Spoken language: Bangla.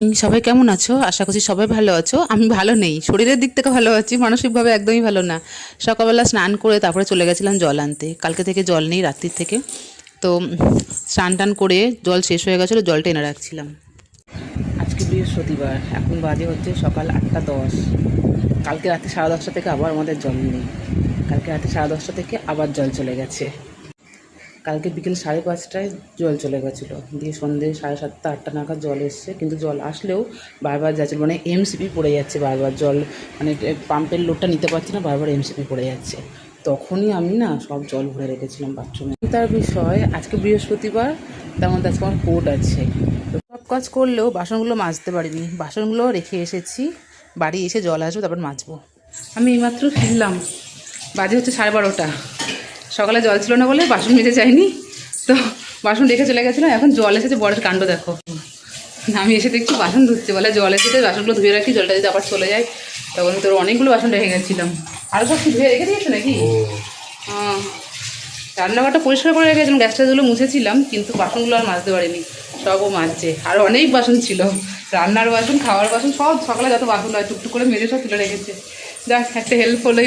সবাই কেমন আছো? আশা করছি সবাই ভালো আছো। আমি ভালো নেই, শরীরের দিক থেকে ভালো আছি, মানসিকভাবে একদমই ভালো না। সকালবেলা স্নান করে তারপরে চলে গেছিলাম জল আনতে। কালকে থেকে জল নেই, রাত্রির থেকে। তো স্নান টান করে জল শেষ হয়ে গেছিলো, জলটা এনে রাখছিলাম। আজকে বৃহস্পতিবার, এখন বাজে হচ্ছে সকাল 8:10। কালকে রাতে 10:30 থেকে আবার আমাদের জল নেই। কালকে রাতে 10:30 থেকে আবার জল চলে গেছে। কালকে বিকেল 5:30টায় জল চলে গেছিলো, দিয়ে সন্ধ্যে 7:30 8টা নাগাদ জল এসছে, কিন্তু জল আসলেও বারবার যাচ্ছিলো, মানে এমসিপি পড়ে যাচ্ছে বারবার জল, মানে পাম্পের লোডটা নিতে পারছে না, বারবার এমসিপি পড়ে যাচ্ছে। তখনই আমি না সব জল ভরে রেখেছিলাম বাথরুমে। তার বিষয় আজকে বৃহস্পতিবার, তার মধ্যে আজকে আমার কোর্ট আছে। তো সব কাজ করলেও বাসনগুলো মাজতে পারিনি, বাসনগুলো রেখে এসেছি। বাড়ি এসে জল আসবো, তারপর মাজবো। আমি এইমাত্র ফিরলাম, বাজে হচ্ছে 12:30। সকালে জল ছিল না বলে বাসন মেজে যায়নি, তো বাসন রেখে চলে গেছিলাম। এখন জল এসেছে, বড় কাণ্ড দেখো। আমি এসে দেখছি বাসন ধুচ্ছে, বলে জল এসেছে, বাসনগুলো ধুয়ে রাখি, জলটা যদি আবার চলে যায়। তখন তোর অনেকগুলো বাসন রেখে গেছিলাম। আরও সব কি ধুয়ে রেখে দিয়েছো নাকি? হ্যাঁ, রান্নাঘরটা পরিষ্কার করে রেখেছিলাম, গ্যাসটা ধুলো মুছেছিলাম, কিন্তু বাসনগুলো আর মাজতে পারিনি। সবও মাজছে, আর অনেক বাসন ছিল, রান্নার বাসন, খাওয়ার বাসন, সব সকালে যত বাসন হয় টুকটুক করে মেজে সব তুলে রেখেছে। যাক, একটা হেল্প হলো।